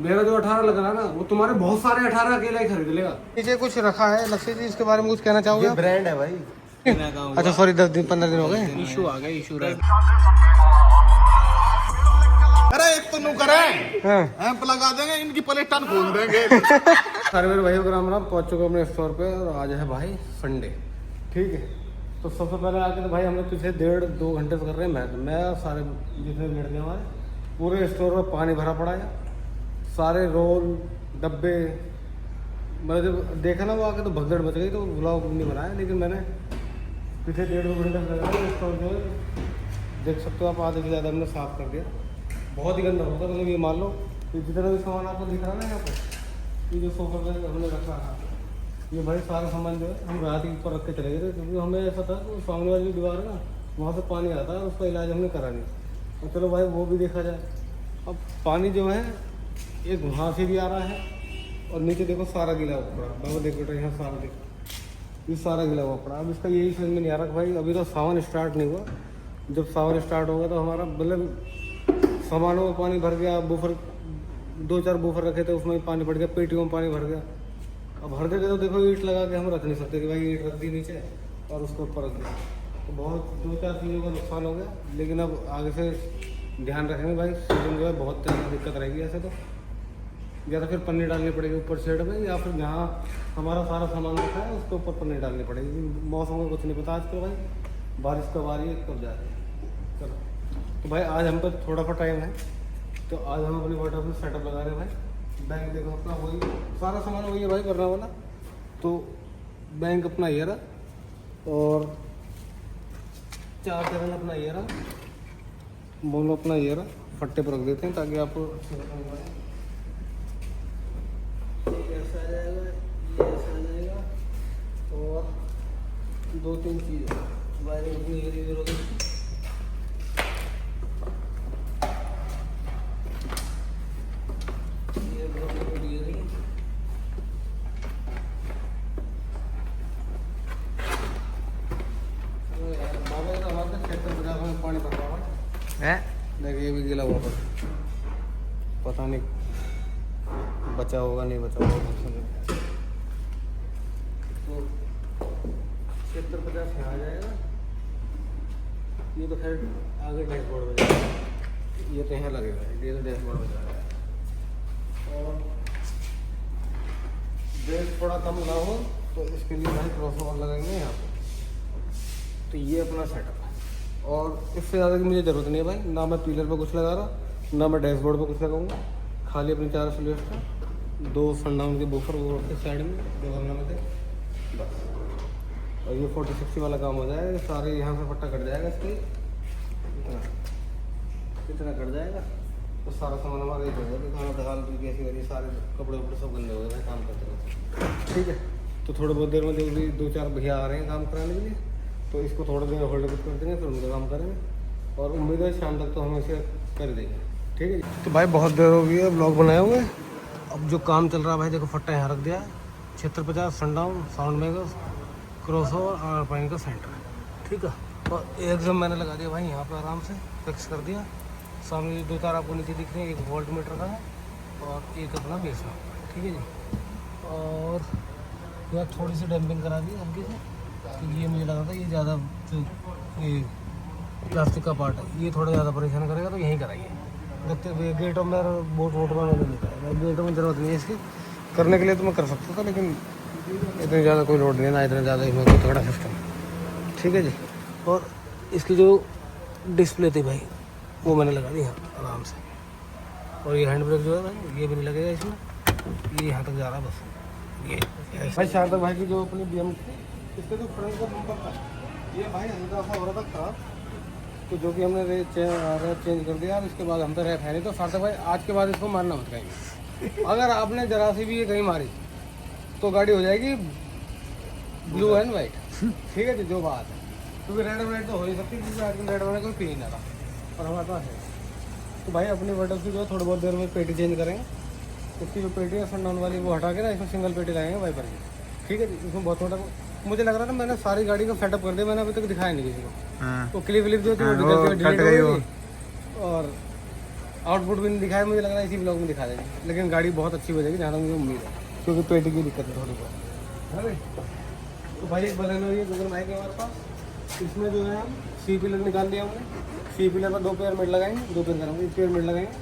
मेरा जो 18 लग रहा है ना, वो तुम्हारे बहुत सारे 18 अकेला ही खरीद लेगा। नीचे कुछ रखा है लक्ष्य जी, इसके बारे में कुछ कहना चाहोगे? ब्रांड है भाई। अच्छा सॉरी, 10 दिन 15 दिन हो गए, इशू आ गया, इशू अरे एक तो नु करें एम्प लगा देंगे, इनकी प्लेटन खोल देंगे। सारे मेरे भाई राम राम, पहुंच चुके अपने स्टोर पे और आज है भाई संडे, ठीक है। तो सबसे पहले आके तो भाई हम लोग पिछले 1.5-2 घंटे से कर रहे हैं मैं सारे जितने लड़के हमारे पूरे स्टोर में पानी भरा पड़ा है, सारे रोल डब्बे, मतलब जब देखा ना वो आके तो भगदड़ मच गई, तो व्लॉग नहीं बनाया, लेकिन मैंने पिछले 1.5-2 घंटे से लगा स्टोर जो है देख सकते हो आप, आधे से ज़्यादा हमने साफ़ कर दिया। बहुत ही गंदा होता, मतलब ये मान लो कि जितना भी सामान आपको दिख रहा है ना यहाँ पर, ये जो सोफा पे हमने रखा है, ये भाई सारा सामान जो है हम रात के ऊपर रख के चले गए थे, क्योंकि हमें ऐसा था कि सामने वाली जो दीवार है ना, वहाँ से पानी आता है, उसका इलाज हमने करा नहीं। और चलो भाई वो भी देखा जाए। अब पानी जो है एक वहाँ से भी आ रहा है और नीचे देखो सारा गिला हुआ पड़ा, बाबा देखो यहाँ सारा देखो, ये सारा गिला हुआ पड़ा। अब इसका यही समझ में नहीं आ रहा भाई, अभी तो सावन स्टार्ट नहीं हुआ, जब सावन स्टार्ट होगा तो हमारा मतलब सामानों में पानी भर गया, बूफर 2-4 बूफर रखे थे उसमें भी पानी भर गया, पेटियों में पानी भर गया। अब भर देते तो देखो ईंट लगा के हम रख नहीं सकते कि भाई ईंट रख दी नीचे और उसके ऊपर रख दिया, तो बहुत 2-4 चीज़ों का नुकसान हो गया। लेकिन अब आगे से ध्यान रखेंगे भाई, सीजन जो है बहुत ज़्यादा दिक्कत रहेगी ऐसे तो, या तो फिर पन्नी डालनी पड़ेगी ऊपर शेड में, या फिर जहाँ हमारा सारा सामान रखा है उसके ऊपर पन्नी डालनी पड़ेगी। मौसम का कुछ नहीं पता आजकल भाई, बारिश कब आ रही है कब जा रही है। चलो तो भाई आज हम पर थोड़ा सा टाइम है, तो आज हम अपनी वाटर में सेटअप लगा रहे हैं भाई। बैंक देखो अपना वही सारा सामान वही है भाई करने वाला, तो बैंक अपना ये रहा और 4 चैनल अपना ये रहा, मोनो अपना ये रहा, फट्टे पर रख देते हैं ताकि आपको अच्छे से समझ आए। ये ऐसा आ जाएगा, ये ऐसा आ जाएगा, और 2-3 चीज़ वायरिंग अपनी ये जरूरत है। पानी भर रहा है, देखिए ये भी गिला हुआ पता नहीं बचा होगा नहीं बचा होगा, तो 70-50 आ जाएगा। ये तो खैर आगे डैशबोर्ड में जाएगा, ये तो यहाँ लगेगा, ये तो डैशबोर्ड में जाएगा। और ब्रेक थोड़ा कम ना हो तो इसके लिए भाई क्रॉसओवर लगाएंगे यहाँ पर। तो ये अपना सेटअप है और इससे ज़्यादा की मुझे ज़रूरत नहीं है भाई, ना मैं पीलर पे कुछ लगा रहा, ना मैं डैशबोर्ड पे कुछ लगाऊंगा, खाली अपनी 4 स्लेट 2 सनडाउन के बूफर वो के साइड में 2 गमला में थे बस। और ये 40-60 वाला काम हो जाएगा, सारे यहाँ से पट्टा कट जाएगा, इसके इतना कट जाएगा तो सारा सामान हमारा एक हो जाएगा। खाना दाल भी कैसी वाली सारे कपड़े वपड़े सब गंदे हो गए काम करते रहते, ठीक है। तो थोड़ी बहुत देर में जो भी 2-4 भैया आ रहे हैं काम कराने के लिए, तो इसको थोड़ी देर होल्ड कर देंगे, फिर उनका काम करेंगे और उम्मीद है शाम तक तो हम इसे कर देंगे, ठीक है जी। तो भाई बहुत देर हो गई है ब्लॉग बनाए हुए, अब जो काम चल रहा है भाई देखो फट्टा यहाँ रख दिया है, 76-50 सनडाउन साउंड मेकर्स क्रॉसओवर और पाइन का सेंटर, ठीक है। और एक जब मैंने लगा दिया भाई यहाँ पर आराम से फिक्स कर दिया। सामने 2 तार आपको नीचे दिख रहे हैं, एक वोल्ट मीटर का है और एक अपना बेस में, ठीक है जी। और यहाँ थोड़ी सी डैम्पिंग करा दी हल्की से, क्योंकि ये मुझे लगा था ये ज़्यादा जो ये प्लास्टिक का पार्ट है ये थोड़ा ज़्यादा परेशान करेगा, तो यहीं कराइए। देखते हुए गेटों में बोट वोट में नहीं कराया, गेटों में ज़रूरत नहीं है इसकी, करने के लिए तो मैं कर सकता था, लेकिन इतनी ज़्यादा कोई लोड नहीं है ना, इतना ज़्यादा इसमें कोई तगड़ा सिस्टम, ठीक है जी। और इसकी जो डिस्प्ले थी भाई वो मैंने लगा दी यहाँ आराम से, और ये हैंड ब्रेक जो है भाई ये भी नहीं लगेगा इसमें, ये यहाँ तक जा रहा है बस। ये भाई शारदा भाई की जो अपनी BM थी, इसका जो फ्रंट का बम्पर था ये भाई हल्का सा हो रहा था खराब, तो जो कि हमने चेंज कर दिया। इसके बाद हम तो रह नहीं, तो सार्थक भाई आज के बाद इसको मारना मत कहीं, अगर आपने जरा सी भी ये कहीं मारी तो गाड़ी हो जाएगी ब्लू एंड वाइट, ठीक है जी, जो बात है। क्योंकि रेड एंड वाइट तो हो ही सकती है, क्योंकि आजकल रेड वाइट कोई पी नहीं रहा और हमारे पास है। तो भाई अपनी वाटर की जो है थोड़ी बहुत देर में पेटी चेंज करेंगे, इसकी जो पेटी है सनडाउन वाली वो हटा के ना इसमें सिंगल पेटी लगाएंगे वाइपर की, ठीक है जी। इसमें बहुत छोटा मुझे लग रहा था, मैंने सारी गाड़ी का सेटअप कर दिया, मैंने अभी तक दिखाया नहीं किसी को। तो क्लिप जो थी वो डिलीट हो गई और आउटपुट भी नहीं दिखाया, मुझे लग रहा है इसी ब्लॉग में दिखा देंगे, लेकिन गाड़ी बहुत अच्छी बजेगी जहाँ तक मुझे उम्मीद है, क्योंकि पेटी की दिक्कत है थोड़ी बहुत, है भाई। तो भाई एक बलेनो ये गगन भाई के हमारे पास, इसमें जो है हम सी पिलर निकाल दिया हमने। सी पिलर पर 2 पेयर मेड लगाएंगे, 2 पेयर करेंगे, 1 पेयर मेड लगाएंगे,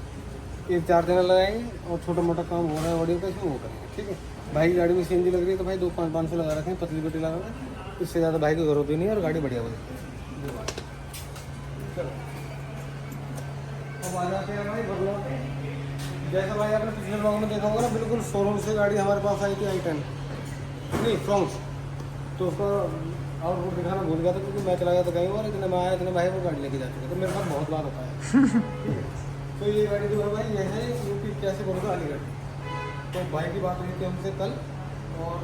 1 4 चैनल लगाएंगे, और छोटा मोटा काम हो रहा है ऑडियो का इसमें वो करेंगे, ठीक है। भाई की गाड़ी में CNG लग रही है तो भाई 2-500 लगा रखे हैं, पतली पेटी लगा रहे हैं, इससे ज़्यादा भाई की जरूरत ही नहीं है, और गाड़ी बढ़िया बजेगी। चलो अब आ जाते हैं भाई बदलाव पे। जैसा भाई आपने पिछले ब्लॉग में देखा होगा ना, बिल्कुल शोरूम से गाड़ी हमारे पास आई थी i10 नहीं फ्रॉन्क्स, तो उसको आउटपुट दिखाना भूल गया था, क्योंकि मैं चला गया था कहीं और, इतने मैं आया इतने भाई वो गाड़ी लेके जा चुके, तो मेरे साथ बहुत बार होता है। तो ये गाड़ी जो है भाई ये है UP 81 बोल रहा अलीगढ़। तो भाई की बात हुई थी हमसे कल, और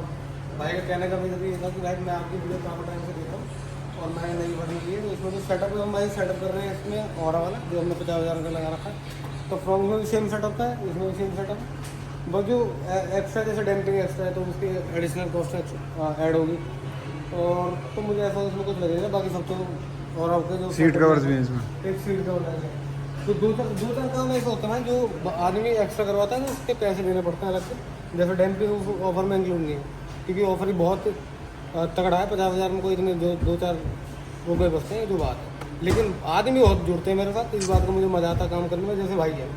भाई का कहने का मतलब ये था कि भाई मैं आपकी वीडियो काफ़ी टाइम से देख रहा हूँ, और मैंने नई भरनी की है, तो इसमें जो सेटअप है हम भाई सेटअप कर रहे हैं इसमें और वाला जो हमने 50,000 का लगा रखा है। तो फ्रॉन्क में भी सेम सेटअप है, इसमें भी सेम सेटअप है, बस जो एक्स्ट्रा जैसे डैम्पिंग एक्स्ट्रा है तो उसकी एडिशनल कॉस्ट ऐड होगी, और तो मुझे ऐसा इसमें कुछ लगेगा, बाकी सब तो और आपके जो सीट कवर्स भी हैं इसमें, एक सीट कवर है। तो दूसरा काम ऐसा होता है जो आदमी एक्स्ट्रा करवाता है तो उसके पैसे देने पड़ते हैं अलग से, जैसे डैम्पिंग ऑफर में इंक्लूड नहीं है, क्योंकि ऑफर ही बहुत तगड़ा है, 50,000 में कोई इतने 2-4 रुपये बचते हैं जो बात है। लेकिन आदमी बहुत जुड़ते हैं मेरे साथ, इस बात का मुझे मजा आता है काम करने में, जैसे भाई है।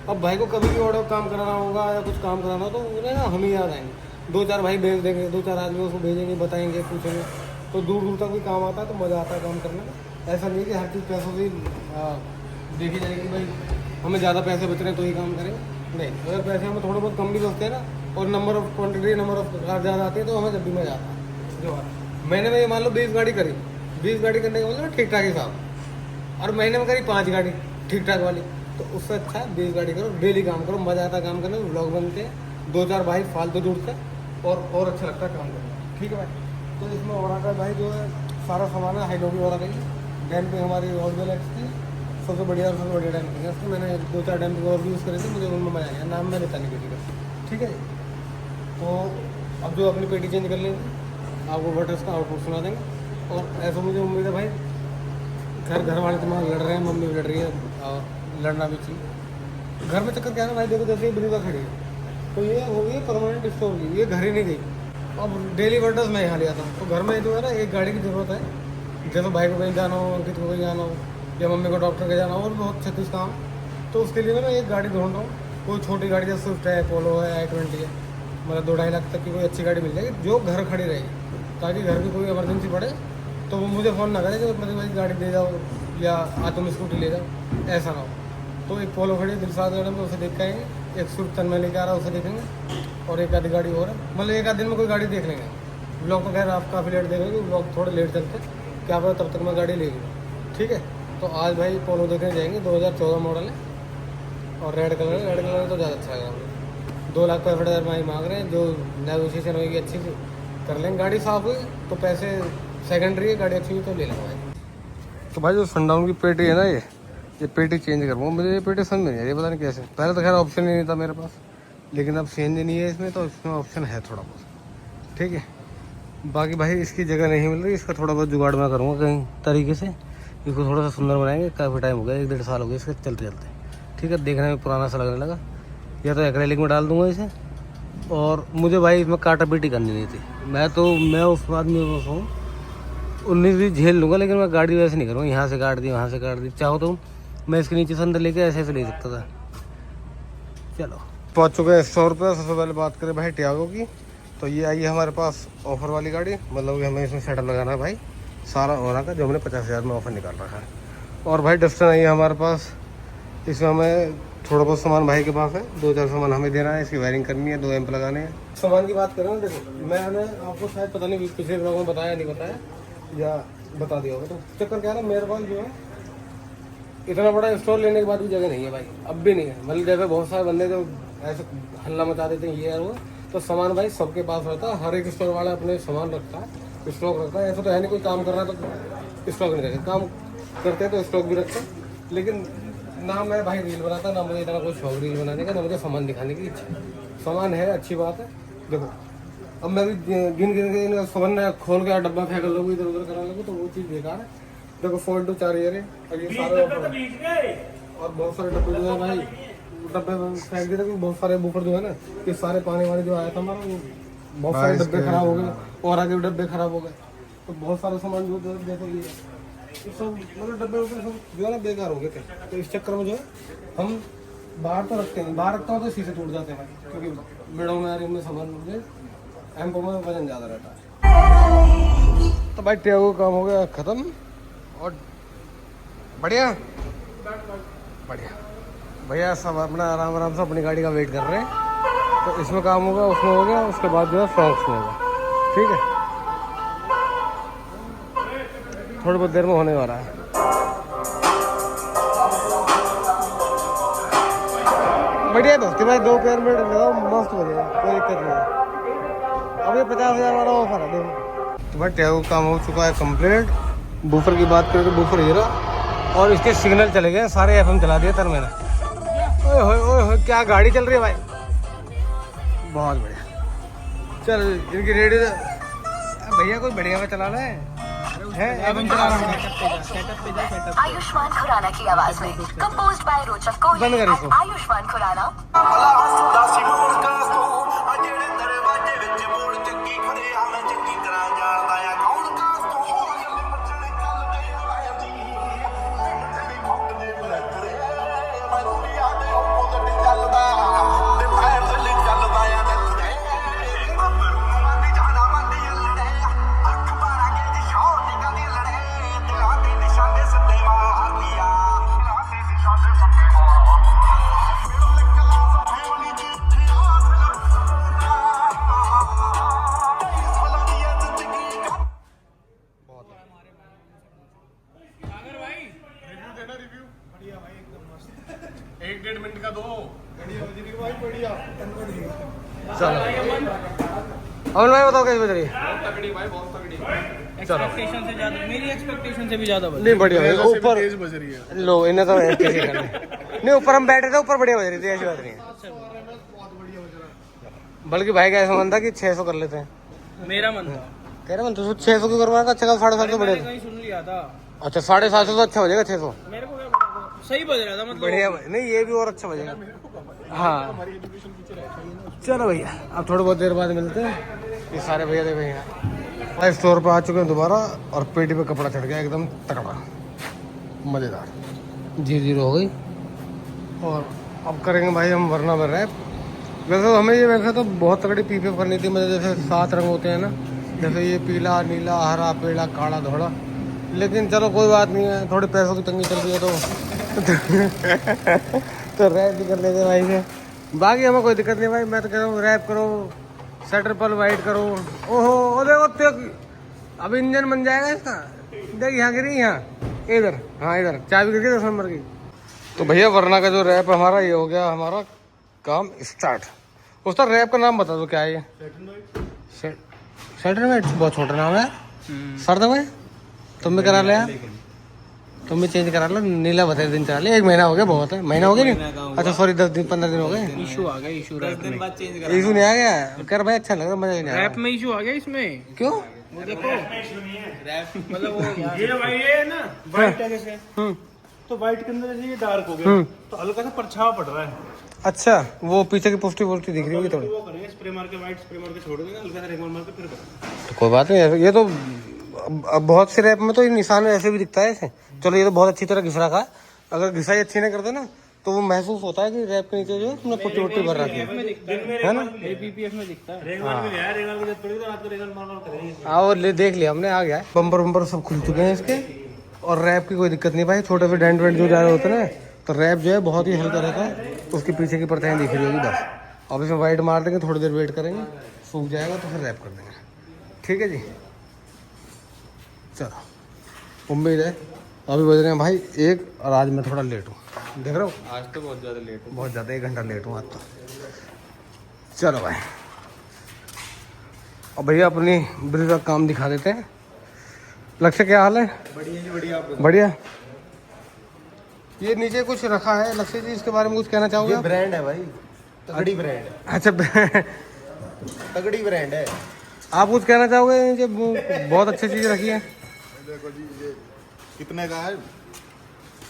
अब भाई को कभी भी ऑर्डर काम कराना होगा या कुछ काम कराना हो तो उन्हें ना हम ही याद आएंगे, 2-4 भाई भेज देंगे, 2-4 आदमी उसको भेजेंगे, बताएंगे, पूछेंगे, तो दूर दूर तक भी काम आता है, तो मज़ा आता है काम करने में। ऐसा नहीं कि हर चीज़ पैसों से देखी जाएगी, भाई हमें ज़्यादा पैसे बच रहे हैं तो ही काम करें, नहीं। अगर पैसे हमें थोड़े बहुत कम भी बचते हैं ना, और number of quantity number of car ज़्यादा आती है, तो हमें जब भी मज़ा आता है। जो महीने में ये मान लो 20 गाड़ी करी, 20 गाड़ी करने का मतलब ठीक ठाक हिसाब, और महीने में करी 5 गाड़ी ठीक ठाक वाली, तो उससे अच्छा है 20 गाड़ी करो, डेली काम करो, मज़ा आता है काम करने में, ब्लॉग बनते हैं, 2-4 भाई फालतू जुड़ते हैं, और अच्छा लगता है काम करना, ठीक है भाई। तो इसमें और आता है भाई जो है सारा सामान है हाइड्रोलिक वाला का ही, डैम्पिंग हमारी ऑलवेल एक्स थी, सबसे बढ़िया और सबसे बढ़िया डैम्पिंग है उसको, मैंने 2-4 डैम्पिंग और यूज़ करे थे, मुझे उनमें मज़ा आया, नाम मैं लेता नहीं किसी का, ठीक है। तो अब जो अपनी पेटी चेंज कर लेंगे, आपको बटर्स का आउटपुट सुना देंगे, और ऐसा मुझे उम्मीद है भाई घर वाले तुम्हारे लड़ रहे हैं, मम्मी भी लड़ रही है, और लड़ना भी चाहिए। घर में चक्कर क्या है ना भाई, देखो जैसे ही ब्रीजा खड़ी है तो ये हो गई परमानेंट स्टोर की, ये घर ही नहीं गई, अब डेली वर्डर्स मैं यहाँ ले आता हूँ। तो घर में जो है ना एक गाड़ी की ज़रूरत है, जैसे भाई को कहीं जाना हो, अंकित को कहीं जाना हो, या मम्मी को डॉक्टर के जाना हो, और बहुत 36 काम, तो उसके लिए मैं एक गाड़ी ढूंढ रहा हूँ। कोई छोटी गाड़ी जैसे स्विफ्ट है, पोलो है, i20 है, मतलब 2-2.5 लाख तक की कोई अच्छी गाड़ी मिल जाएगी जो घर खड़ी रहेगी, ताकि घर की कोई इमरजेंसी पड़े तो वो मुझे फ़ोन ना करे कि मतलब भाई गाड़ी दे जाओ या तुम स्कूटी ले जाओ, ऐसा ना हो। तो एक पोलो खड़ी दिलसाद गार्डन में, उसे देख के आएंगे, एक स्विफ्ट तन में लेके आ रहा है उसे देखेंगे, और एक आधी गाड़ी और है, मतलब एक आध दिन में कोई गाड़ी देख लेंगे। ब्लॉग तो खैर आप काफ़ी लेट देखेंगे, ब्लॉग थोड़े लेट चलते क्या पता तब तक मैं गाड़ी ले लूँ, ठीक है। तो आज भाई पोलो देखने जाएंगे, 2014 मॉडल है, और रेड कलर है, रेड कलर तो ज़्यादा अच्छा है। 2,65,000 भाई मांग रहे हैं, जो नेगोशिएशन होगी अच्छी से कर लेंगे। गाड़ी साफ हुई तो पैसे सेकेंडरी है, गाड़ी अच्छी हुई तो ले लेंगे भाई। तो भाई जो सनडाउन की पेटी है ना, ये पेटी चेंज करूँगा, मुझे ये पेटी समझ में नहीं आ रही, पता नहीं कैसे। पहले तो खैर ऑप्शन ही नहीं था मेरे पास, लेकिन अब CNG नहीं है इसमें, तो इसमें ऑप्शन है थोड़ा बहुत, ठीक है। बाकी भाई इसकी जगह नहीं मिल रही, इसका थोड़ा बहुत जुगाड़ मैं करूँगा कहीं तरीके से, इसको थोड़ा सा सुंदर बनाएंगे। काफ़ी टाइम हो गया, 1-1.5 साल हो गया इसके चलते चलते, ठीक है। देखने में पुराना सा लगने लगा, या तो एक्रेलिक में डाल दूँगा इसे, और मुझे भाई इसमें काटा पीटी करनी नहीं थी। मैं उस आदमी हूँ 19-20 झेल लूँगा, लेकिन मैं गाड़ी वैसे नहीं करूँगा, यहाँ से काट दी वहाँ से काट दी। चाहो तो मैं इसके नीचे से अंदर लेके ऐसे ले सकता था। चलो पहुँच चुके हैं स्टोर पर। सबसे पहले बात करें भाई टियागो की, तो ये आई है हमारे पास ऑफ़र वाली गाड़ी, मतलब कि हमें इसमें सेटअप लगाना है भाई सारा होना का, जो हमने 50,000 में ऑफ़र निकाल रखा है। और भाई डस्टन आई है हमारे पास, इसमें हमें थोड़ा बहुत सामान भाई के पास है, 2-4 सामान हमें देना है, इसकी वायरिंग करनी है, 2 एम्प लगाने हैं। सामान की बात करें ना, देखो मैंने आपको शायद पता नहीं पिछले ब्लॉग में बताया नहीं बताया, या बता दिया होगा। तो चक्कर क्या है ना, मेरे पास जो है इतना बड़ा स्टोर लेने के बाद भी जगह नहीं है भाई, अब भी नहीं है। मतलब जैसे बहुत सारे बंदे जो ऐसे हल्ला मचा देते हैं ये है वो, तो सामान भाई सबके पास रहता है, हर एक स्टोर वाला अपने सामान रखता है, स्टॉक रखता है। ऐसा तो है नहीं कोई काम कर रहा है तो स्टॉक नहीं रखते, काम करते हैं तो स्टॉक भी रखते हैं। लेकिन ना मैं भाई रील बनाता, ना मुझे इतना कोई शौक रील बनाने का, ना मुझे सामान दिखाने की इच्छा। सामान है अच्छी बात है। देखो अब मैं भी गिन के सामान खोल के डब्बा फेंक लोगे, इधर उधर करा लोगे, तो वो चीज़ बेकार है। देखो 4 to 4 ईयर है, और ये सारे और बहुत सारे डब्बे जो है भाई डब्बे फेंक दिए थे, बहुत सारे बुफर जो है ना ये सारे पानी वाले जो आया था हमारा वो बहुत सारे डब्बे खराब हो गए और आगे भी डब्बे खराब हो गए। तो बहुत सारे सामान जो जैसे ये सब मतलब डब्बे वब्बे सब जो है ना बेकार हो गए थे। तो इस चक्कर में जो है हम बाहर तो रखते हैं, बाहर रखता हूँ तो शीशे टूट जाते हैं भाई, क्योंकि बेड़ों में रूम में सामान मुझे एम्पो में वजन ज़्यादा रहता है। तो भाई टेगो काम हो गया ख़त्म और बढ़िया बढ़िया भैया सब अपना आराम आराम से अपनी गाड़ी का वेट कर रहे हैं। तो इसमें काम होगा, उसमें हो गया, उसके बाद जो है फ्रॉक्स में होगा। ठीक है, थोड़ी बहुत देर में होने वाला है। बढ़िया दोस्ती भाई, 2 पैर में लगाओ मस्त हो जाएगा, कोई दिक्कत नहीं है। अब ये 50,000 वाला ऑफर है देखो। तो भाई टैगो काम हो चुका है कंप्लीट। बूफर की बात करें तो बूफर ये रहा और इसके सिग्नल चले गए, सारे एफएम चला दिए तर मैंने। ओए होए क्या गाड़ी चल रही है भाई, बहुत बढ़िया। चल इनकी रेडी भैया कोई बढ़िया में चला रहे हैं। आयुष्मान खुराना की आवाज में कंपोज्ड बाय रोचक कोहली बंद कर इसको। आयुष्मान खुराना। अमन भाई बताओ कैसे बज रही है? एक्सपेक्टेशन से ज्यादा, मेरी एक्सपेक्टेशन से भी ज्यादा नहीं बढ़िया है। ऊपर बज रही है। लो इन्हें तो कैसे करना नहीं, ऊपर हम बैठे थे, ऊपर बढ़िया बज रही थी, ऐसी बात नहीं है। बल्कि भाई का ऐसा मन था कि 600 कर लेते हैं, मेरा मन था। कह रहे मन तो 600 क्यों करवाना, अच्छा का 750 बढ़िया था। कहीं सुन लिया था। अच्छा 750 तो अच्छा हो जाएगा, 600 मेरे को क्या पता था? सही बज रहा था मतलब। बढ़िया नहीं, ये भी और अच्छा बजेगा। हाँ चलो भैया, अब थोड़ी बहुत देर बाद मिलते हैं। ये सारे भैया दे भैया स्टोर पर आ चुके हैं दोबारा और पेटी पे कपड़ा चढ़ गया एकदम तगड़ा मज़ेदार। 0-0 हो गई और अब करेंगे भाई हम वरना में रैप। वैसे तो हमें ये वैसे तो बहुत तगड़ी पीपीएफ करनी थी, मतलब जैसे 7 रंग होते हैं ना, जैसे ये पीला नीला हरा पीला काला धोड़ा, लेकिन चलो कोई बात नहीं है, थोड़ी पैसों की तंगी चल रही है तो रैप भी कर लेते भाई से। बाकी हमें कोई दिक्कत नहीं भाई, मैं तो कह रहा हूँ रैप करो, शटर पर वाइट करो। ओहो देखो तो अब इंजन बन जाएगा इसका। देख यहाँ गिरी, यहाँ इधर, हाँ इधर चाबी गिर गई 10 नंबर की। तो भैया वरना का जो रैप हमारा ये हो गया, हमारा काम स्टार्ट। उसका रैप का नाम बता दो क्या है ये? शटर वाइट बहुत छोटा नाम है सर। तो भाई तुम भी करा ले यार, तुम भी चेंज करा लो, नीला बता दिन चला ले। 1 महीना हो गया, बहुत है, महीना हो गया नहीं, अच्छा सॉरी 10 दिन 15 दिन हो गए। इशू आ गया, इशू 10 दिन बाद चेंज करा। इशू नहीं आ गया कर भाई, अच्छा लग रहा, मजा नहीं आ रैप में इशू आ गया इसमें। क्यों? वो देखो रैप मतलब वो ये भाई ये ना व्हाइट है जैसे, तो व्हाइट के अंदर जैसे ये डार्क हो गया तो हल्का सा परछावा पड़ रहा है। अच्छा वो पीछे की पुष्टि पुष्टि दिख रही होगी थोड़ी। वो करेंगे स्प्रे मार के, व्हाइट स्प्रे मार के छोड़ देंगे, हल्का सा रेगुलर मार के फिर करेंगे। तो कोई बात नहीं, ये तो अब बहुत से रैप में तो ये निशान ऐसे भी दिखता है ऐसे। चलो ये तो बहुत अच्छी तरह घिस रखा है, अगर घिसाई अच्छी नहीं करते ना तो वो महसूस होता है कि रैप के नीचे जो तुमने पुट्टी वुट्टी भर रखी है ना। पीपीएफ में दिखता है। और ले देख लिया हमने, आ गया है। बम्पर वम्पर सब खुल चुके हैं इसके और रैप की कोई दिक्कत नहीं भाई। छोटे से डेंट वेंट जो जा रहे होते हैं ना, तो रैप जो है बहुत ही हल्का रहता है, उसके पीछे की परतें दिख रही होगी बस। अब इसमें वाइट मार देंगे, थोड़ी देर वेट करेंगे, सूख जाएगा तो फिर रैप कर देंगे। ठीक है जी, चलो उम्मीद है। अभी बज रहे हैं भाई 1 और आज मैं थोड़ा लेट हूँ, देख रहे हो। आज तो बहुत ज्यादा लेट बहुत ज़्यादा, 1 घंटा लेट हूँ आज तो। चलो भाई अब भैया अपनी ब्रिज का काम दिखा देते हैं। लक्ष्य क्या हाल है? बढ़िया जी बढ़िया। बढ़िया। ये नीचे कुछ रखा है लक्ष्य जी, इसके बारे में कुछ कहना चाहोगे? ब्रांड है भाई, तगड़ी ब्रांड है। अच्छा तगड़ी ब्रांड है। आप कुछ कहना चाहोगे? नीचे बहुत अच्छी चीज़ रखी है। देखो जी, ये कितने का है?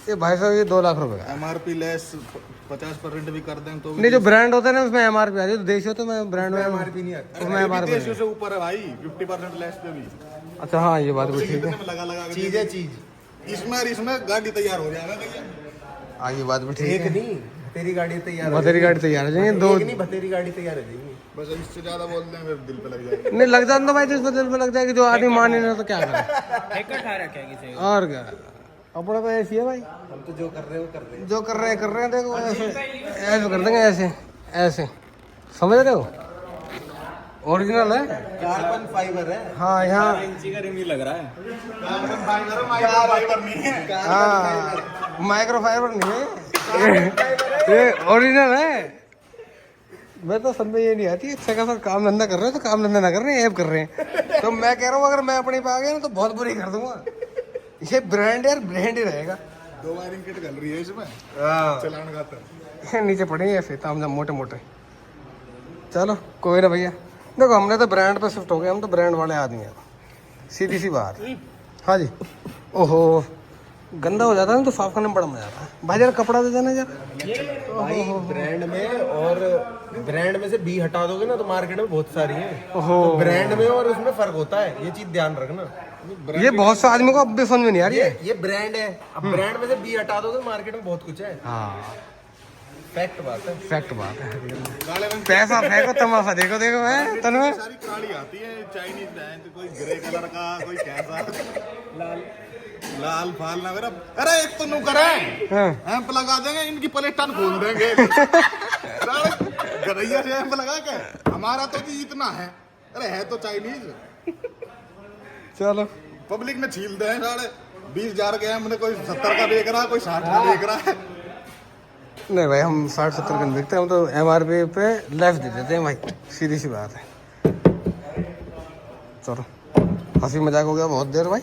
ये भाई साहब ये 2 लाख रुपए का। MRP लेस 50% भी कर दें तो भी नहीं जो ब्रांड होता है ना उसमें MRP आती है, तो देशी होता है मैं ब्रांड में MRP नहीं आती। उसमें MRP देश से ऊपर है भाई 50% लेस पे भी। अच्छा हाँ ये बात भी ठीक है। लगा लगा के चीज है चीज। इसमें गाड़ी तैयार हो जाएगा भैया। हाँ ये बात भी ठीक एक है। नहीं तेरी गाड़ी तैयार हो बतेरी गाड़ी तैयार हो जाएंगे जाएगी। 2 एक नहीं बतेरी गाड़ी तैयार हो जाएगी। बस इससे ज्यादा बोल दें फिर दिल पे लग जाएगा। नहीं लग जाता भाई, जिस पर दिल पे लग जाएगी, जो आदमी माने ना तो क्या करे। ठेका ठा रखा है किसी को। और क्या अपना तो ऐसी है भाई, हम तो जो कर रहे हैं वो कर रहे हैं। जो कर रहे हैं देखो ऐसे ऐसे कर देंगे, ऐसे ऐसे समझ रहे हो। ओरिजिनल है, कार्बन फाइबर है। हाँ यहाँ इंची का रिम ही लग रहा है। फाइबर नहीं है। हाँ माइक्रो फाइबर नहीं है, ये ओरिजिनल है। मैं तो समझ ये नहीं आती, अच्छा खासा काम धंधा कर रहे हो तो काम धंधा ना कर रहे हैं, ऐप कर रहे हैं। तो मैं कह रहा हूँ अगर मैं अपने पे आ गया ना तो बहुत बुरी कर दूंगा। ये ब्रांड यार ब्रांड ही रहेगा। 2 वायरिंग किट गल रही है इसमें, हाँ चलान खाता है। नीचे पड़ेंगे ऐसे तामझाम मोटे मोटे। चलो कोई ना भैया, देखो हमने तो ब्रांड पे शिफ्ट हो गए, हम तो ब्रांड वाले आदमी हैं, सीधी सी बात। हाँ जी। ओहो गंदा हो जाता है ना तो साफ करने में बड़ा मजा आता है। भाई जरा कपड़ा दे देना यार। भाई ब्रांड में, और ब्रांड में से बी हटा दोगे ना तो मार्केट में बहुत सारी है। ओहो तो ब्रांड में और उसमें फर्क होता है, ये चीज ध्यान रखना। ये बहुत से आदमी को अब भी समझ में नहीं आ रही है। ये ब्रांड है, अब ब्रांड में से बी हटा दोगे मार्केट में बहुत कुछ है। हाँ फैक्ट बात है। फैक्ट बात है। काले रंग पैसा फेंको तमाशा देखो देखो है तनवे। सारी कराड़ी आती है, चाइनीज ब्रांड, कोई ग्रे कलर का, कोई कैसा लाल फाल ना मेरा। अरे एक तो नुकर है, एम्प लगा देंगे, इनकी प्लेटन खोल देंगे। गरैया से एम्प लगा के, हमारा तो जी इतना है। अरे है तो चाइनीज, चलो पब्लिक में छील दे। 20,000 के हमने, कोई 70 का बेच रहा, कोई 60 का बेच रहा है। नहीं भाई हम 60-70 का बिकते हैं, हम तो MRP पे लेस दे देते हैं भाई, सीधी सी बात है। चलो हंसी मजाक हो गया बहुत देर भाई।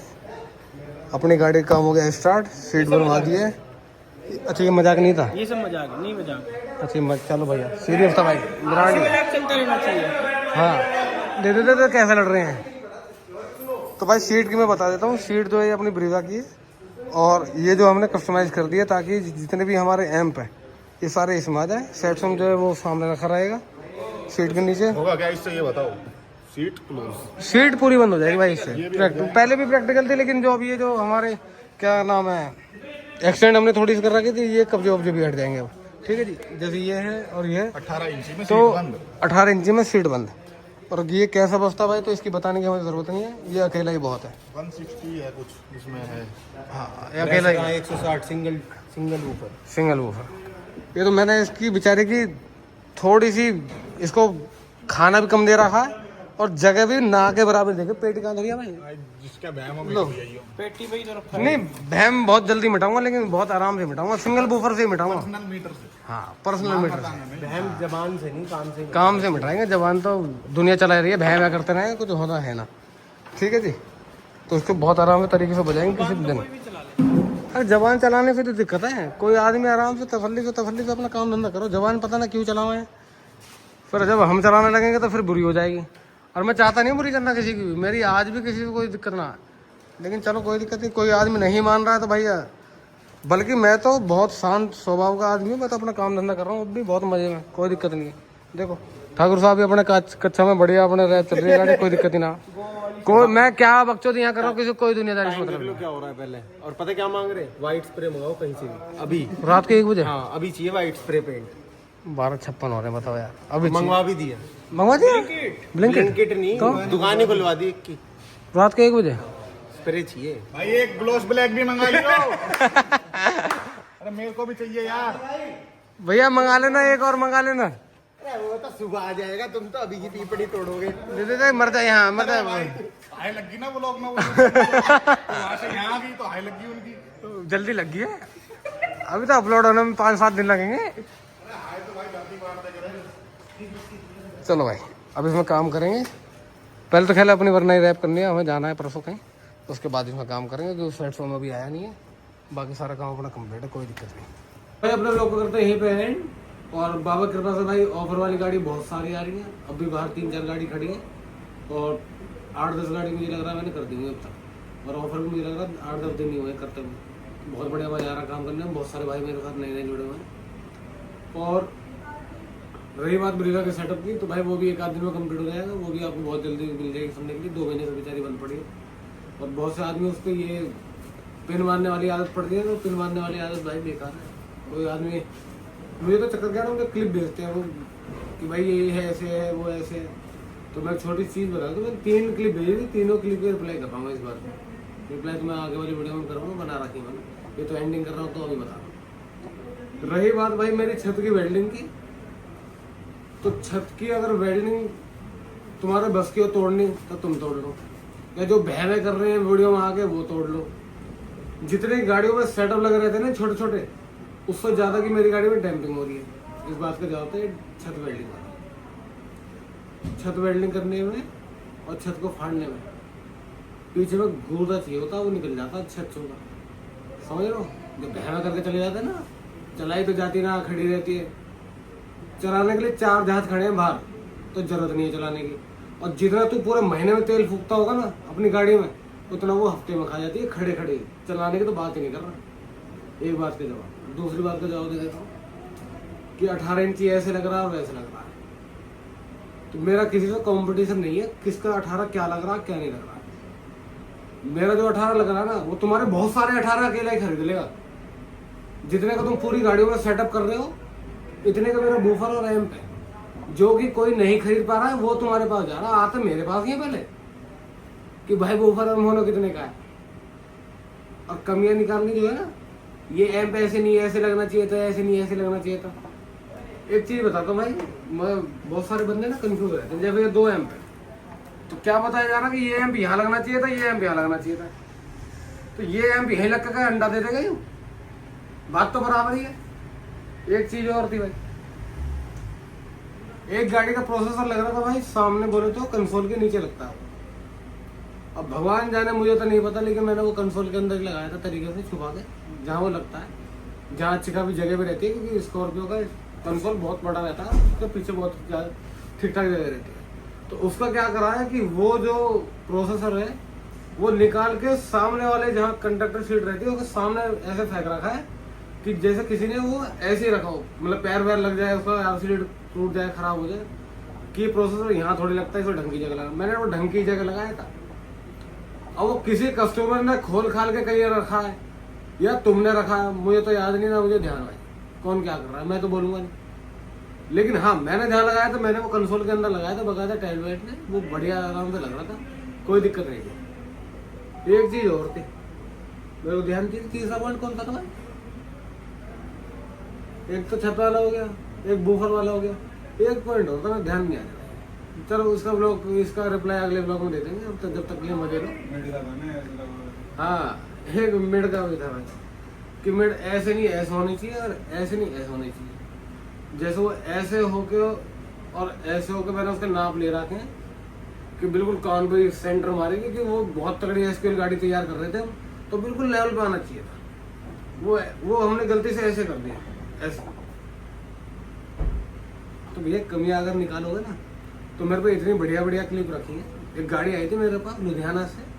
अपनी गाड़ी का काम हो गया स्टार्ट, सीट बनवा दिए। अच्छा ये मजाक नहीं था, ये सब मजाक नहीं मजाक। अच्छा चलो भैया सीरियस था भाई, ब्रांड मजाक चलता रहना चाहिए। हाँ दे देते तो कैसे लड़ रहे हैं। तो भाई सीट की मैं बता देता हूँ, सीट जो है ये अपनी ब्रीजा की है, और ये जो हमने कस्टमाइज कर दिया ताकि जितने भी हमारे एम्प हैं ये सारे इसमें आ जाए। सेटसम जो है वो सामने रखा रहेगा सीट के नीचे। होगा क्या इससे ये बताओ? सीट क्लोज, सीट पूरी बंद हो जाएगी भाई इससे। पहले भी प्रैक्टिकल थी, लेकिन जो अब ये जो हमारे क्या नाम है एक्सटेंड हमने थोड़ी सी कर रखी थी, ये कब्जे वब्जे भी हट जाएंगे अब। ठीक है जी, जैसे ये है और ये 18 इंची में तो सीट बंद। 18 इंची में सीट बंद। और ये कैसा बस्ता भाई तो इसकी बताने की हमें जरूरत नहीं है, ये अकेला ही बहुत है। 160 है कुछ इसमें है। हाँ ये अकेला ही 160 सिंगल ऊपर। Single woofer. ये तो मैंने इसकी बेचारे की थोड़ी सी इसको खाना भी कम दे रखा है, और जगह भी ना के बराबर। देखे पेटी कहाँ धरी है भाई, जिसका बहम हो लो। पेटी पे ही तो रखा है। नहीं भैम बहुत जल्दी मिटाऊंगा, लेकिन बहुत आराम से मिटाऊंगा, सिंगल वूफर से ही मिटाऊंगा। पर्सनल मीटर से। हाँ पर्सनल मीटर से, बहम जबान से नहीं, काम से। काम से मिटाएंगे। जबान तो दुनिया चला रही है, भैम करते रहे, कुछ होना है ना। ठीक है जी, तो इसको बहुत आराम से तरीके से बजाएंगे किसी भी दिन। अरे जबान चलाने से तो दिक्कत है, कोई आदमी आराम से तसल्ली से अपना काम धंधा करो। जबान पता ना क्यों चलाओ है, फिर जब हम चलाने लगेंगे तो फिर बुरी हो जाएगी। और मैं चाहता नहीं बुरी करना किसी की भी, मेरी आज भी किसी को कोई दिक्कत ना है। लेकिन चलो कोई दिक्कत नहीं, कोई आदमी नहीं मान रहा है तो भैया, बल्कि मैं तो बहुत शांत स्वभाव का आदमी हूँ, मैं तो अपना काम धंधा कर रहा हूँ, अब भी बहुत मजे में, कोई दिक्कत नहीं है। देखो ठाकुर साहब भी अपने कच्चा में बढ़िया अपने रैप चल रही है गाड़ी, कोई दिक्कत ही ना। कोई मैं क्या बकचोद यहाँ कर रहा हूँ, किसी कोई दुनियादारी से मतलब नहीं। क्या हो रहा है पहले, और पता क्या मांग रहे? व्हाइट स्प्रे मंगाओ कहीं से भी अभी, रात के 1 बजे। हाँ अभी चाहिए व्हाइट स्प्रे पेंट। 12:56 हो रहे हैं, बताओ यार। अभी मंगवा भी दिया। मंगवा दिया ब्लिंकिट ब्लिंकिट नहीं, दुकानें खुलवा दी की। रात के 1 बजे। स्प्रे चाहिए भाई एक ग्लोस ब्लैक भी मंगा लियो। अरे मेरे को भी चाहिए यार। भैया मंगा लेना, एक और मंगा लेना। अरे वो तो सुबह आ जाएगा, तुम तो अभी की पीपड़ी तोड़ोगे। दे दे मर जाए यहाँ, मर जाए। हाई लगी ना वो लोग ना, वहाँ से यहाँ गई तो हाई लगी उनकी। जल्दी लग गई है, अभी तो अपलोड होने में 5-7 दिन लगेंगे। चलो भाई अब इसमें काम करेंगे। पहले तो खेल अपनी वरना ही रैप करनी है, हमें जाना है परसों कहीं, तो उसके बाद इसमें काम करेंगे। जो सेट में अभी आया नहीं है, बाकी सारा काम अपना कंप्लीट है, कोई दिक्कत नहीं। भाई अपने लोग करते हैं यहीं पे है, और बाबा कृपा से भाई ऑफर वाली गाड़ी बहुत सारी आ रही है। अब भी बाहर 3-4 गाड़ी खड़ी है, और 8-10 गाड़ी मुझे लग रहा है मैंने कर दी हुई अब तक, और ऑफर भी मुझे लग रहा है 8-10 दिन नहीं हुए करते हुए। बहुत बढ़िया मजा आ रहा काम करने में, बहुत सारे भाई मेरे साथ नए नए जुड़े हुए हैं। और रही बात ब्रीजा के सेटअप की, तो भाई वो भी एक आध दिन में कंप्लीट हो जाएगा, वो भी आपको बहुत जल्दी मिल जाएगी सुनने के लिए। 2 महीने से बेचारी बंद पड़ी है और बहुत से आदमी उसको ये पिन मारने वाली आदत पड़ती है, तो पिन मारने वाली आदत भाई बेकार है। कोई आदमी मुझे तो चक्कर क्या ना, उनके क्लिप भेजते हैं वो कि भाई ये है ऐसे है वो ऐसे है, तो मैं छोटी चीज़ बता दूँ, मैं 3 क्लिप भेजी थी, तीनों क्लिप पे रिप्लाई कर पाऊँगा इस बार। रिप्लाई तो मैं आगे वाली वीडियो में करूँगा, बना रखी मैंने, ये तो एंडिंग कर रहा हूँ तो अभी बता रहा हूँ। रही बात भाई मेरी छत की वेल्डिंग की, तो छत की अगर वेल्डिंग तुम्हारे बस की हो तोड़नी तो तुम तोड़ लो, या जो बहने कर रहे हैं वीडियो में आके वो तोड़ लो। जितने गाड़ियों में सेटअप लगे रहते हैं ना छोटे छोटे, उससे ज़्यादा की मेरी गाड़ी में डैम्पिंग हो रही है। इस बात का जवाब है छत वेल्डिंग वाला। छत वेल्डिंग करने में और छत को फाड़ने में पीछे में गुर्दा चाहिए होता, वो निकल जाता अच्छा का, समझ लो। जब बहना करके चले जाते हैं ना, चलाई तो जाती ना, खड़ी रहती है। चलाने के लिए 4 जहाज खड़े हैं बाहर, तो जरूरत नहीं है चलाने की। और जितना तू पूरे महीने में तेल फूकता होगा ना अपनी गाड़ी में, उतना वो हफ्ते में खा जाती है खड़े खड़े। चलाने की तो बात ही नहीं कर रहा। एक बात का जवाब। दूसरी बात का जवाब दे देता हूँ कि 18 इंची ऐसे लग रहा है और वैसे लग रहा है, तो मेरा किसी से कंपटीशन नहीं है किसका 18 क्या लग रहा है क्या नहीं लग रहा है। मेरा जो 18 लग रहा है ना, वो तुम्हारे बहुत सारे 18 अकेला ही खरीद लेगा। जितने का तुम पूरी गाड़ियों में सेटअप कर रहे हो, इतने का मेरा बूफर और एम्प है, जो कि कोई नहीं खरीद पा रहा है, वो तुम्हारे पास जा रहा है। आता मेरे पास ही है पहले कि भाई बूफर और मोनो कितने का है। और कमियां निकालनी जो है ना, ये एम्प ऐसे नहीं ऐसे लगना चाहिए था, ऐसे नहीं ऐसे लगना चाहिए था। एक चीज बताता हूँ भाई, मैं बहुत सारे बंदे ना कंफ्यूज रहते हैं। जब ये 2 एम्प है तो क्या बताया जा रहा है कि ये एम्प यहाँ लगना चाहिए था, ये एम्प यहाँ लगना चाहिए था, तो ये एम्प यहीं लग कर अंडा दे देगा यूं। बात तो बराबर ही है। एक चीज और थी भाई, एक गाड़ी का प्रोसेसर लग रहा था भाई सामने, बोले तो कंसोल के नीचे लगता है। अब भगवान जाने, मुझे तो नहीं पता, लेकिन मैंने वो कंसोल के अंदर लगाया था तरीके से छुपा के, जहाँ वो लगता है, जहाँ अच्छी काफी जगह भी रहती है, क्योंकि स्कॉर्पियो का कंसोल बहुत बड़ा रहता है, उसके पीछे बहुत ठीक ठाक जगह रहती है। तो उसका क्या करा है कि वो जो प्रोसेसर है वो निकाल के सामने वाले जहाँ कंडक्टर सीट रहती है उसके सामने ऐसे फेंक रखा है कि जैसे किसी ने वो ऐसे ही रखा हो, मतलब पैर वैर लग जाए, उसका एलसीडी टूट जाए, खराब हो जाए, कि प्रोसेसर यहाँ थोड़ी लगता है, इसको ढंग की जगह लगा। मैंने वो ढंग की जगह लगाया था। अब वो किसी कस्टमर ने खोल खाल के कहीं रखा है या तुमने रखा है, मुझे तो याद नहीं ना, मुझे ध्यान है कौन क्या कर रहा है, मैं तो बोलूँगा नहीं। लेकिन हाँ, मैंने जहाँ लगाया था, मैंने वो कंसोल के अंदर लगाया था, बकायदा टाइल वेट में, वो बढ़िया आराम से लग रहा था, कोई दिक्कत नहीं थी। एक चीज और थी मेरे को ध्यान थी, तीसरा पॉइंट कौन था भाई? एक तो छत वाला हो गया, एक बूफर वाला हो गया, एक पॉइंट और था, मैं ध्यान नहीं आ रहा। चलो उसका ब्लॉग, इसका रिप्लाई अगले ब्लॉग में दे देंगे, अब तक जब तक ये मजे लो। हाँ, एक मिड का भी था भाई कि मिड ऐसे नहीं ऐसे होनी चाहिए और ऐसे नहीं ऐसे होनी चाहिए। जैसे वो ऐसे होके और ऐसे होके मैंने उसके नाप ले रखे हैं कि बिल्कुल कान पे सेंटर मारेगी, कि वो बहुत तगड़ी एसक्यूएल गाड़ी तैयार कर रहे थे, तो बिल्कुल लेवल पे आना चाहिए था। वो हमने गलती से ऐसे कर दिया, ऐसे। तो भैया कमियां अगर निकालोगे ना, तो मेरे पे इतनी बढ़िया बढ़िया क्लिप रखी है। एक गाड़ी आई थी मेरे पास लुधियाना से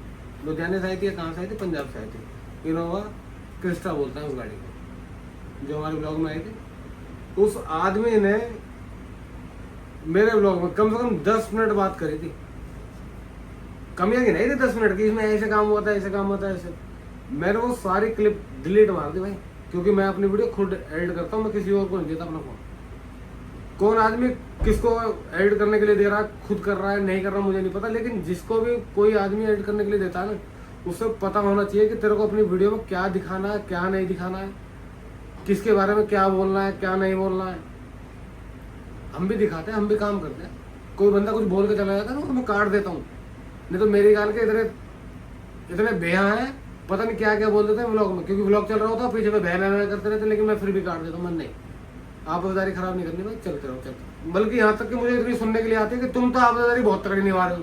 आई थी, या कहाँ से आई थी, पंजाब से आई थी, इनोवा क्रिस्टा बोलता है उस गाड़ी को, जो हमारे ब्लॉग में आई थी। उस आदमी ने मेरे ब्लॉग में कम से कम 10 मिनट बात करी थी, कमियां की नहीं थी 10 मिनट की, इसमें ऐसे काम हुआ था, ऐसे काम होता है, ऐसे। मैंने वो सारी क्लिप डिलीट मार दी भाई, क्योंकि मैं अपनी वीडियो खुद एडिट करता हूँ, मैं किसी और को नहीं देता अपना फोन। कौन आदमी किसको एडिट करने के लिए दे रहा है, खुद कर रहा है नहीं कर रहा मुझे नहीं पता, लेकिन जिसको भी कोई आदमी एडिट करने के लिए देता है ना, उससे पता होना चाहिए कि तेरे को अपनी वीडियो में क्या दिखाना है, क्या नहीं दिखाना है, किसके बारे में क्या बोलना है, क्या नहीं बोलना है। हम भी दिखाते हैं, हम भी काम करते हैं। कोई बंदा कुछ बोल के चला जाता है ना, तो मैं काट देता हूँ, नहीं तो मेरी गाल के इतने बेहा हैं, पता नहीं क्या क्या बोल देते हैं व्लॉग में, क्योंकि व्लॉग चल रहा होता है, पीछे में बहना करते रहते, लेकिन मैं फिर भी काट देता हूँ। मन नहीं, आपदारी खराब नहीं करनी भाई, चलते रहो चलते। बल्कि यहाँ तक कि मुझे इतनी सुनने के लिए आती है कि तुम तो आपदारी बहुत तगड़ी निभा रहे हो,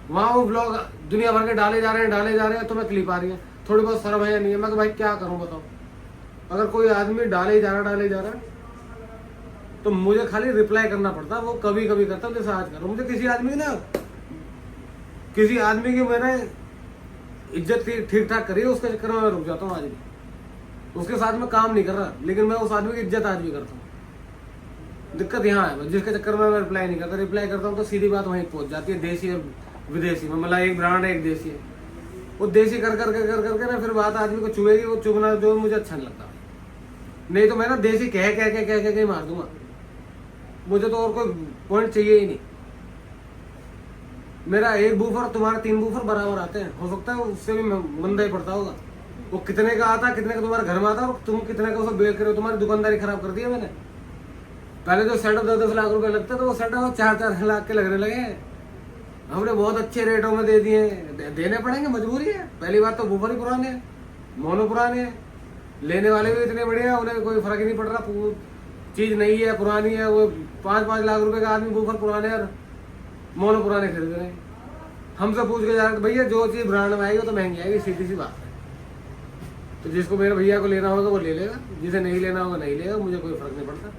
वहाँ वो ब्लॉग दुनिया भर के डाले जा रहे हैं, तुम्हें क्लिप आ रही है, थोड़ी बहुत शर्म है या नहीं है? मैं तो भाई क्या करूँ बताओ। अगर कोई आदमी डाले ही जा रहा है तो मुझे खाली रिप्लाई करना पड़ता है। वो कभी कभी करता हूँ, जैसे आज करो। मुझे किसी आदमी की मैंने इज्जत ठीक ठाक करी है, उसके चक्कर में मैं रुक जाता हूँ आज भी। उसके साथ में काम नहीं कर रहा, लेकिन मैं उस आदमी की इज्जत आज भी करता हूँ। दिक्कत यहाँ है, जिसके चक्कर में मैं रिप्लाई नहीं करता, रिप्लाई करता हूँ तो सीधी बात वहीं पहुंच जाती है, देसी और विदेशी में। मतलब एक ब्रांड है, एक देसी है। वो देसी कर करके ना फिर बात आदमी को चुभेगी, वो चुभना जो मुझे अच्छा नहीं लगता। नहीं तो मैं ना देसी कह के मार दूंगा, मुझे तो और कोई पॉइंट चाहिए ही नहीं। मेरा एक बूफर तुम्हारे 3 बूफर बराबर आते हैं, हो सकता है उससे भी मंदा ही पड़ता होगा। वो कितने का आता, कितने का तुम्हारे घर में आता, और तुम कितने का उसे बेच कर, तुम्हारी दुकानदारी खराब कर दी है मैंने। पहले जो सेटअप 10-10 लाख रुपए लगते तो वो सेटअप 4-4 लाख के लगने लगे। हमने बहुत अच्छे रेटों में दे दिए, देने पड़ेंगे, मजबूरी है। पहली बात तो बूफर ही पुराने हैं, मोनो पुराने हैं, लेने वाले भी इतने बढ़िया, उन्हें कोई फर्क ही नहीं पड़ रहा। चीज नई है पुरानी है, वो 5-5 लाख रुपए का आदमी बूफर पुराने और मोनो पुराने खरीद रहे हैं। हमसे पूछ के जा रहे भैया जो चीज ब्रांड में आएगी तो महंगी आएगी, सीधी सी बात है। तो जिसको मेरे भैया को लेना होगा वो ले लेगा, जिसे नहीं लेना होगा नहीं लेगा, मुझे कोई फर्क नहीं पड़ता।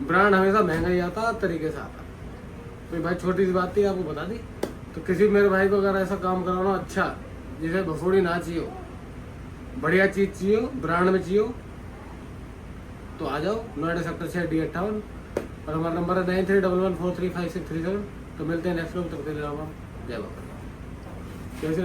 ब्रांड हमेशा महंगा ही आता है, तरीके से आता। तो भाई छोटी सी बात थी, आपको बता दी। तो किसी मेरे भाई को अगर ऐसा काम कराना अच्छा, जिसे भसोड़ी ना चाहिए, बढ़िया चीज चाहिए, ब्रांड में चाहिए, तो आ जाओ नोएडा सेक्टर 6 D58 और हमारा नंबर है 9311435637। तो मिलते हैं नेक्स्ट लोग, तब तक के लिए जय बाबा। कैसे